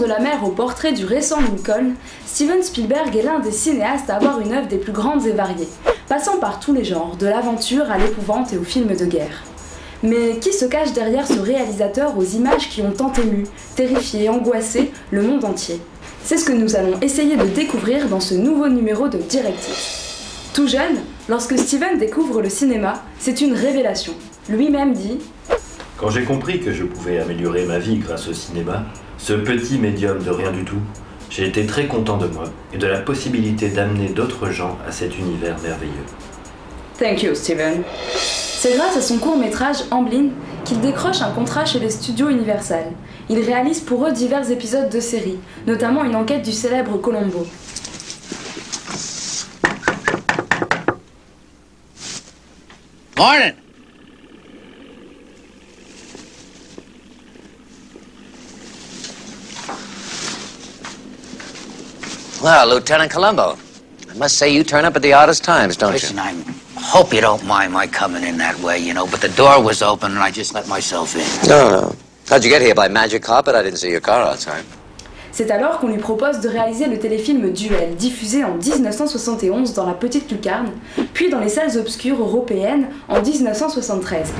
de la mer au portrait du récent Lincoln, Steven Spielberg est l'un des cinéastes à avoir une œuvre des plus grandes et variées, passant par tous les genres, de l'aventure à l'épouvante et aux films de guerre. Mais qui se cache derrière ce réalisateur aux images qui ont tant ému, terrifié, angoissé le monde entier? C'est ce que nous allons essayer de découvrir dans ce nouveau numéro de Directive. Tout jeune, lorsque Steven découvre le cinéma, c'est une révélation. Lui-même dit: quand j'ai compris que je pouvais améliorer ma vie grâce au cinéma, ce petit médium de rien du tout, j'ai été très content de moi et de la possibilité d'amener d'autres gens à cet univers merveilleux. Thank you, Steven. C'est grâce à son court-métrage Amblin qu'il décroche un contrat chez les studios Universal. Il réalise pour eux divers épisodes de série, notamment une enquête du célèbre Columbo. Morning! Well, Lieutenant Columbo, I must say you turn up at the oddest times, don't Listen, I hope you don't mind my coming in that way, you know, but the door was open and I just let myself in. No. How'd you get here, by magic carpet? I didn't see your car outside. C'est alors qu'on lui propose de réaliser le téléfilm Duel, diffusé en 1971 dans la Petite Lucarne, puis dans les salles obscures européennes en 1973.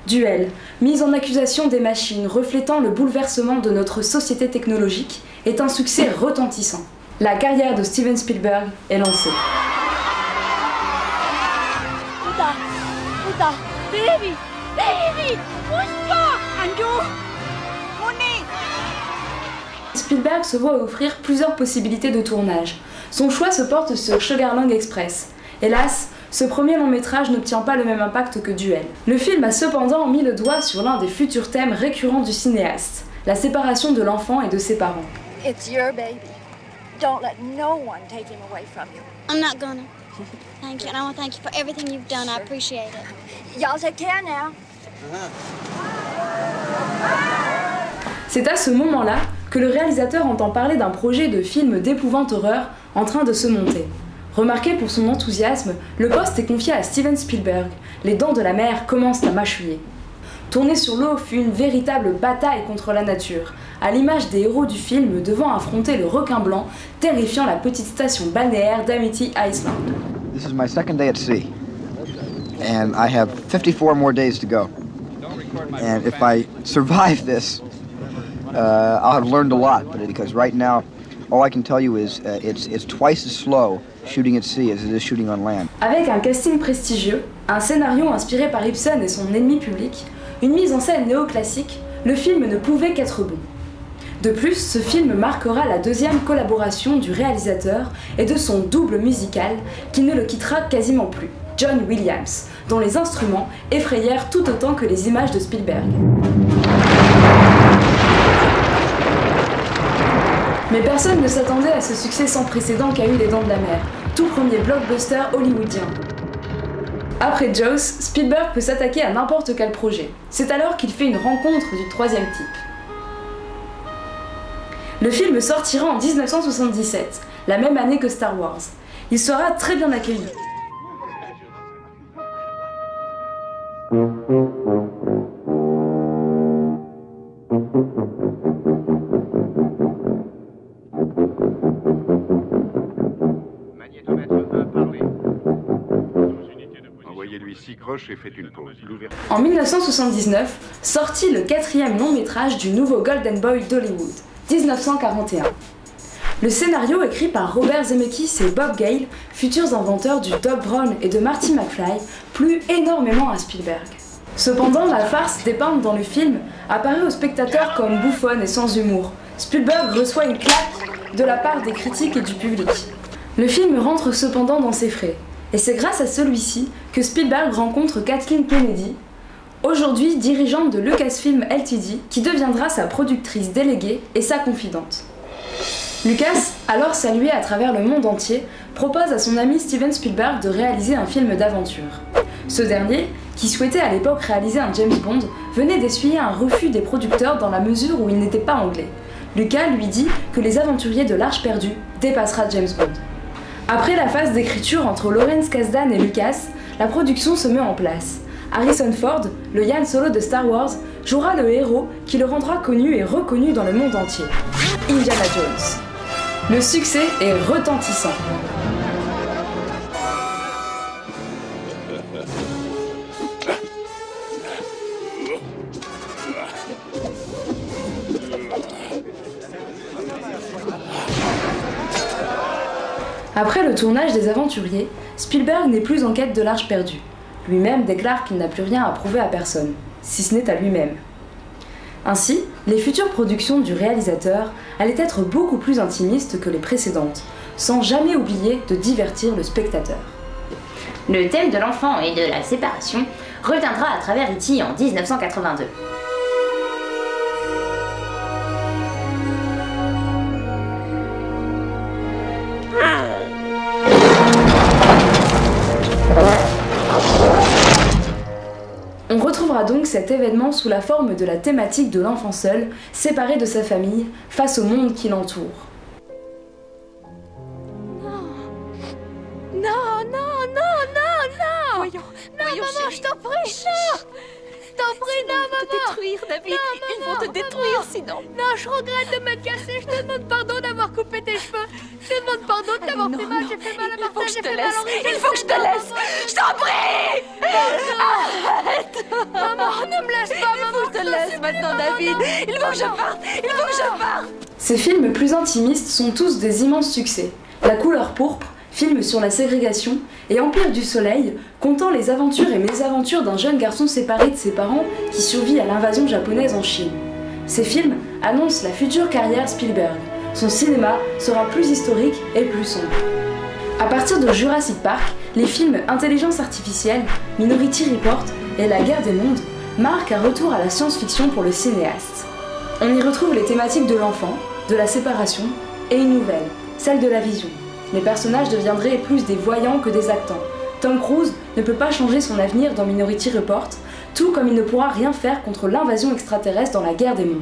Duel, mise en accusation des machines reflétant le bouleversement de notre société technologique, est un succès retentissant. La carrière de Steven Spielberg est lancée. Spielberg se voit offrir plusieurs possibilités de tournage. Son choix se porte sur Sugarland Express. Hélas, ce premier long métrage n'obtient pas le même impact que Duel. Le film a cependant mis le doigt sur l'un des futurs thèmes récurrents du cinéaste, la séparation de l'enfant et de ses parents. It's your baby. Don't let no one take him away from you. I'm not gonna. Thank you, and I want to thank you for everything you've done. I appreciate it. Y'all take care now. C'est à ce moment-là que le réalisateur entend parler d'un projet de film d'épouvante horreur en train de se monter. Remarqué pour son enthousiasme, le poste est confié à Steven Spielberg. Les dents de la mer commencent à mâchouiller. Tourner sur l'eau fut une véritable bataille contre la nature, à l'image des héros du film devant affronter le requin blanc, terrifiant la petite station balnéaire d'Amity Island. This is my second day at sea, and I have 54 more days to go. And if I survive this, I'll have learned a lot, because right now, all I can tell you is it's twice as slow shooting at sea as it is shooting on land. Avec un casting prestigieux, un scénario inspiré par Ibsen et son ennemi public, une mise en scène néoclassique, le film ne pouvait qu'être bon. De plus, ce film marquera la deuxième collaboration du réalisateur et de son double musical qui ne le quittera quasiment plus, John Williams, dont les instruments effrayèrent tout autant que les images de Spielberg. Mais personne ne s'attendait à ce succès sans précédent qu'a eu Les Dents de la Mer, tout premier blockbuster hollywoodien. Après Jaws, Spielberg peut s'attaquer à n'importe quel projet. C'est alors qu'il fait une rencontre du troisième type. Le film sortira en 1977, la même année que Star Wars. Il sera très bien accueilli. En 1979, sortit le quatrième long métrage du nouveau Golden Boy d'Hollywood, 1941. Le scénario, écrit par Robert Zemeckis et Bob Gale, futurs inventeurs du Doc Brown et de Marty McFly, plut énormément à Spielberg. Cependant, la farce dépeinte dans le film apparaît aux spectateurs comme bouffonne et sans humour. Spielberg reçoit une claque de la part des critiques et du public. Le film rentre cependant dans ses frais, et c'est grâce à celui-ci que Spielberg rencontre Kathleen Kennedy, aujourd'hui dirigeante de Lucasfilm Ltd, qui deviendra sa productrice déléguée et sa confidente. Lucas, alors salué à travers le monde entier, propose à son ami Steven Spielberg de réaliser un film d'aventure. Ce dernier, qui souhaitait à l'époque réaliser un James Bond, venait d'essuyer un refus des producteurs dans la mesure où il n'était pas anglais. Lucas lui dit que Les Aventuriers de l'Arche perdue dépassera James Bond. Après la phase d'écriture entre Lawrence Kasdan et Lucas, la production se met en place. Harrison Ford, le Han Solo de Star Wars, jouera le héros qui le rendra connu et reconnu dans le monde entier, Indiana Jones. Le succès est retentissant. Après le tournage des Aventuriers, Spielberg n'est plus en quête de l'Arche perdue. Lui-même déclare qu'il n'a plus rien à prouver à personne, si ce n'est à lui-même. Ainsi, les futures productions du réalisateur allaient être beaucoup plus intimistes que les précédentes, sans jamais oublier de divertir le spectateur. Le thème de l'enfant et de la séparation reviendra à travers E.T. en 1982. On retrouvera donc cet événement sous la forme de la thématique de l'enfant seul, séparé de sa famille, face au monde qui l'entoure. Voyons, maman, je t'en prie, non! Je t'en prie, non, maman! Ils vont te détruire, David. Ils vont te détruire, sinon. Non, je regrette de m'être cassée. Je te demande pardon d'avoir coupé tes cheveux. Je te demande pardon de t'avoir fait mal. J'ai fait mal à Martin, j'ai fait mal à Henri. Il faut que je te laisse. Je t'en prie! Arrête! Maman, ne me laisse pas, maman! Il faut que je te laisse maintenant, David. Il faut que je parte. Il faut que je parte. Ces films plus intimistes sont tous des immenses succès. La couleur pourpre, film sur la ségrégation, et Empire du Soleil, contant les aventures et mésaventures d'un jeune garçon séparé de ses parents qui survit à l'invasion japonaise en Chine. Ces films annoncent la future carrière Spielberg. Son cinéma sera plus historique et plus sombre. À partir de Jurassic Park, les films Intelligence artificielle, Minority Report et La guerre des mondes marquent un retour à la science-fiction pour le cinéaste. On y retrouve les thématiques de l'enfant, de la séparation et une nouvelle, celle de la vision. Les personnages deviendraient plus des voyants que des actants. Tom Cruise ne peut pas changer son avenir dans Minority Report, tout comme il ne pourra rien faire contre l'invasion extraterrestre dans la guerre des mondes.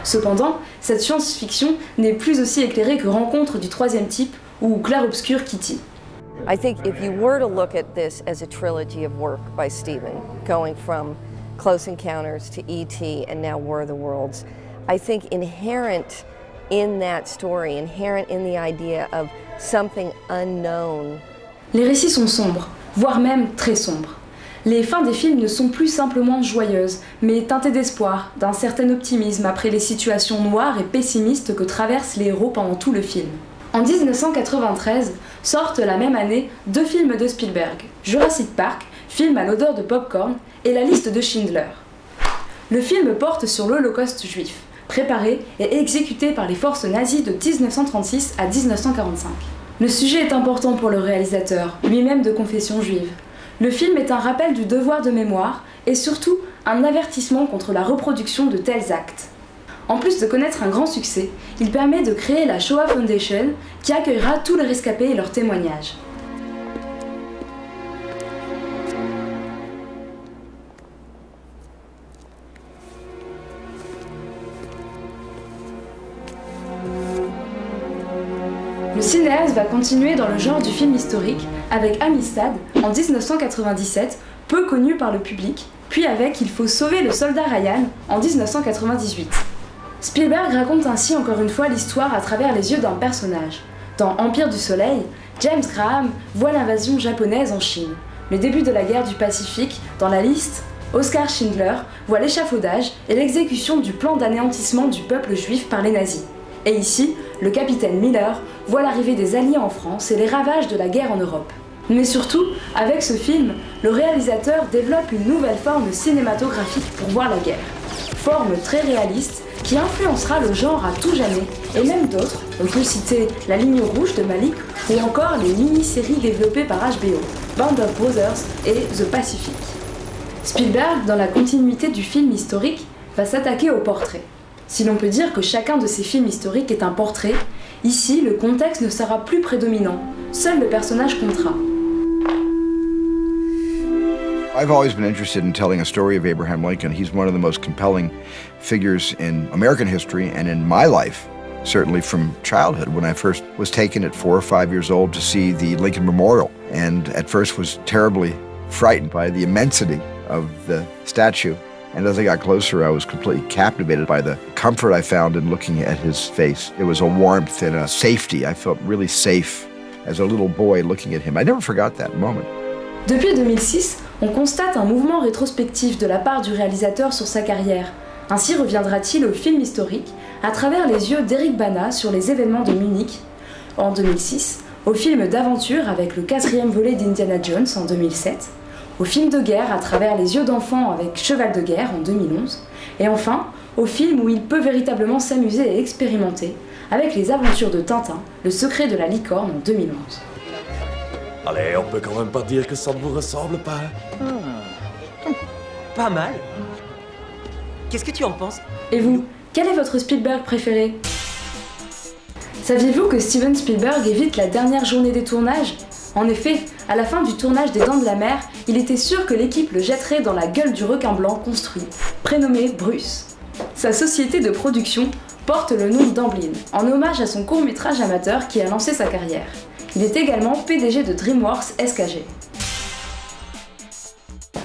Cependant, cette science-fiction n'est plus aussi éclairée que Rencontre du troisième type ou Clair-obscur Kitty. I think if you were to look at this as a trilogy of work by Steven, going from Close Encounters to E.T. and now War of the Worlds, I think inherent in that story, inherent in the idea of something unknown. Les récits sont sombres, voire même très sombres. Les fins des films ne sont plus simplement joyeuses, mais teintées d'espoir, d'un certain optimisme après les situations noires et pessimistes que traversent les héros pendant tout le film. En 1993, sortent la même année 2 films de Spielberg, Jurassic Park, film à l'odeur de popcorn, et La liste de Schindler. Le film porte sur l'Holocauste juif, préparé et exécuté par les forces nazies de 1936 à 1945. Le sujet est important pour le réalisateur, lui-même de confession juive. Le film est un rappel du devoir de mémoire et surtout un avertissement contre la reproduction de tels actes. En plus de connaître un grand succès, il permet de créer la Shoah Foundation qui accueillera tous les rescapés et leurs témoignages. Le cinéaste va continuer dans le genre du film historique avec Amistad en 1997, peu connu par le public, puis avec Il faut sauver le soldat Ryan en 1998. Spielberg raconte ainsi encore une fois l'histoire à travers les yeux d'un personnage. Dans Empire du Soleil, James Graham voit l'invasion japonaise en Chine. Le début de la guerre du Pacifique, dans La liste, Oskar Schindler voit l'échafaudage et l'exécution du plan d'anéantissement du peuple juif par les nazis. Et ici, le capitaine Miller voit l'arrivée des Alliés en France et les ravages de la guerre en Europe. Mais surtout, avec ce film, le réalisateur développe une nouvelle forme cinématographique pour voir la guerre. forme très réaliste qui influencera le genre à tout jamais, et même d'autres, on peut citer La Ligne Rouge de Malick ou encore les mini-séries développées par HBO, Band of Brothers et The Pacific. Spielberg, dans la continuité du film historique, va s'attaquer au portrait. Si l'on peut dire que chacun de ces films historiques est un portrait, ici le contexte ne sera plus prédominant, seul le personnage comptera. I've always been interested in telling a story of Abraham Lincoln. He's one of the most compelling figures in American history and in my life, certainly from childhood, when I first was taken at 4 or 5 years old to see the Lincoln Memorial, and at first was terribly frightened by the immensity of the statue. And as I got closer, I was completely captivated by the comfort I found in looking at his face. It was a warmth and a safety. I felt really safe as a little boy looking at him. I never forgot that moment. Depuis 2006, on constate un mouvement rétrospectif de la part du réalisateur sur sa carrière. Ainsi reviendra-t-il au film historique à travers les yeux d'Eric Bana sur les événements de Munich en 2006, au film d'aventure avec le 4e volet d'Indiana Jones en 2007, au film de guerre à travers les yeux d'enfant avec Cheval de guerre en 2011, et enfin au film où il peut véritablement s'amuser et expérimenter avec les aventures de Tintin, Le secret de la licorne en 2011. Allez, on peut quand même pas dire que ça ne vous ressemble pas. Pas mal. Qu'est-ce que tu en penses? Et vous, quel est votre Spielberg préféré? Saviez-vous que Steven Spielberg évite la dernière journée des tournages? En effet, à la fin du tournage des Dents de la Mer, il était sûr que l'équipe le jetterait dans la gueule du requin blanc construit, prénommé Bruce. Sa société de production porte le nom d'Amblin, en hommage à son court-métrage amateur qui a lancé sa carrière. Il est également PDG de DreamWorks SKG.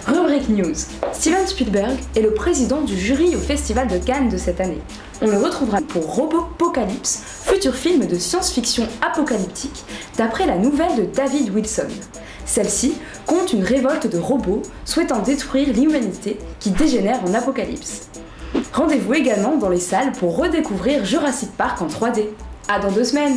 Rubrique News. Steven Spielberg est le président du jury au Festival de Cannes de cette année. On le retrouvera pour Robopocalypse, futur film de science-fiction apocalyptique d'après la nouvelle de David Wilson. Celle-ci compte une révolte de robots souhaitant détruire l'humanité qui dégénère en apocalypse. Rendez-vous également dans les salles pour redécouvrir Jurassic Park en 3D. À dans 2 semaines!